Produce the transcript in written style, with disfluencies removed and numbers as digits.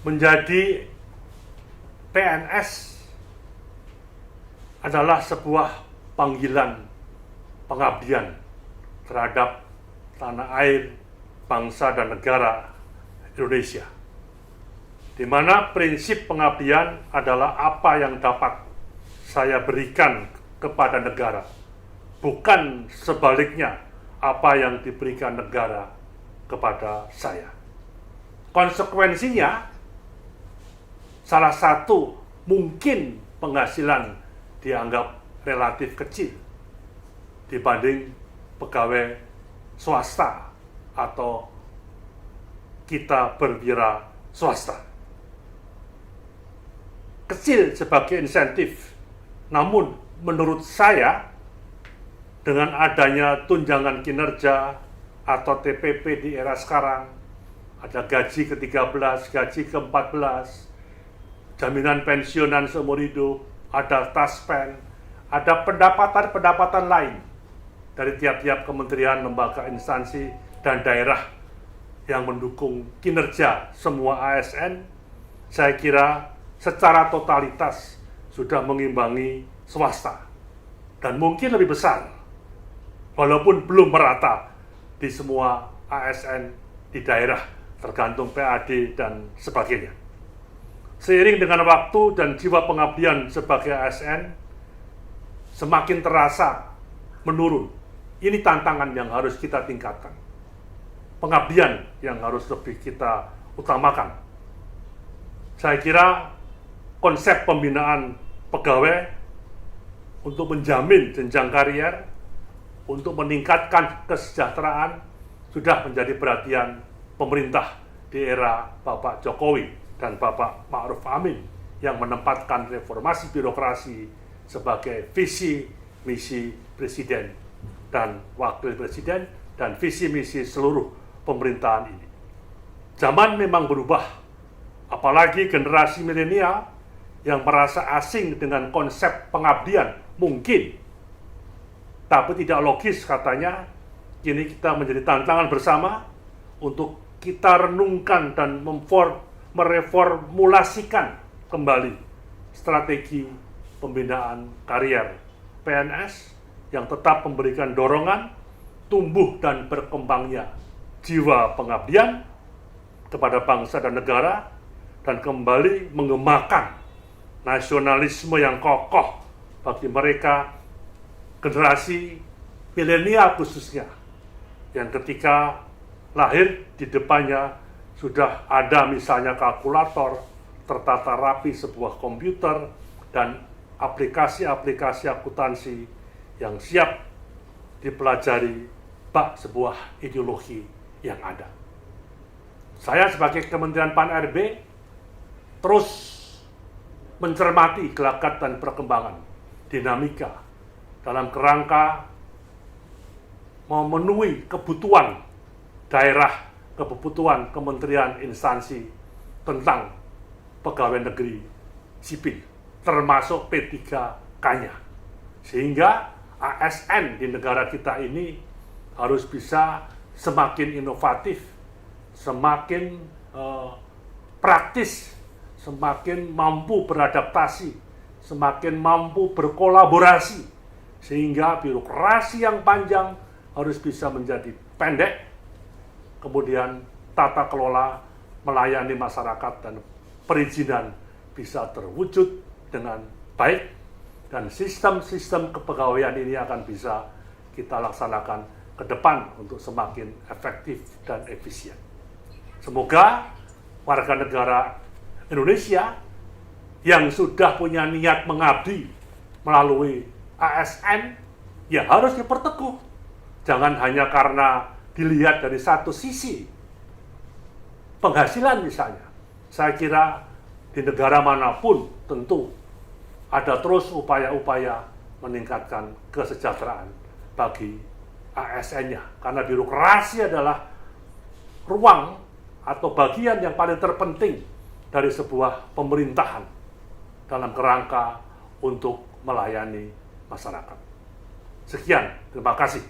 menjadi PNS adalah sebuah panggilan pengabdian terhadap tanah air, bangsa dan negara Indonesia, di mana prinsip pengabdian adalah apa yang dapat saya berikan kepada negara, bukan sebaliknya apa yang diberikan negara kepada saya. Konsekuensinya, salah satu mungkin penghasilan dianggap relatif kecil dibanding pegawai swasta atau kita berwira swasta. Kecil sebagai insentif, namun menurut saya dengan adanya tunjangan kinerja atau TPP di era sekarang, ada gaji ke-13, gaji ke-14, jaminan pensiunan seumur hidup, ada taspen, ada pendapatan-pendapatan lain dari tiap-tiap kementerian, lembaga, instansi, dan daerah yang mendukung kinerja semua ASN, saya kira secara totalitas sudah mengimbangi swasta dan mungkin lebih besar, walaupun belum merata di semua ASN di daerah, tergantung PAD dan sebagainya. Seiring dengan waktu dan jiwa pengabdian sebagai ASN semakin terasa menurun. Ini tantangan yang harus kita tingkatkan. Pengabdian yang harus lebih kita utamakan. Saya kira konsep pembinaan pegawai untuk menjamin jenjang karier, untuk meningkatkan kesejahteraan sudah menjadi perhatian pemerintah di era Bapak Jokowi dan Bapak Ma'ruf Amin yang menempatkan reformasi birokrasi sebagai visi misi Presiden dan Wakil Presiden dan visi misi seluruh pemerintahan ini. Zaman memang berubah, apalagi generasi milenial yang merasa asing dengan konsep pengabdian mungkin, tapi tidak logis katanya. Kini kita menjadi tantangan bersama untuk kita renungkan dan mereformulasikan kembali strategi pembinaan karier PNS yang tetap memberikan dorongan tumbuh dan berkembangnya jiwa pengabdian kepada bangsa dan negara, dan kembali mengemakan nasionalisme yang kokoh bagi mereka generasi milenial khususnya, yang ketika lahir di depannya sudah ada misalnya kalkulator, tertata rapi sebuah komputer, dan aplikasi-aplikasi akuntansi yang siap dipelajari bak sebuah ideologi yang ada. Saya sebagai Kementerian Pan-RB terus mencermati gelagat dan perkembangan dinamika dalam kerangka memenuhi kebutuhan daerah, kebutuhan kementerian instansi tentang pegawai negeri sipil, termasuk P3K-nya. Sehingga ASN di negara kita ini harus bisa semakin inovatif, semakin praktis, semakin mampu beradaptasi, semakin mampu berkolaborasi, sehingga birokrasi yang panjang harus bisa menjadi pendek, kemudian tata kelola melayani masyarakat dan perizinan bisa terwujud dengan baik, dan sistem-sistem kepegawaian ini akan bisa kita laksanakan ke depan untuk semakin efektif dan efisien. Semoga warga negara Indonesia yang sudah punya niat mengabdi melalui ASN ya harus diperteguh. Jangan hanya karena dilihat dari satu sisi penghasilan misalnya. Saya kira di negara manapun tentu ada terus upaya-upaya meningkatkan kesejahteraan bagi ASN-nya, karena birokrasi adalah ruang atau bagian yang paling terpenting dari sebuah pemerintahan dalam kerangka untuk melayani masyarakat. Sekian, terima kasih.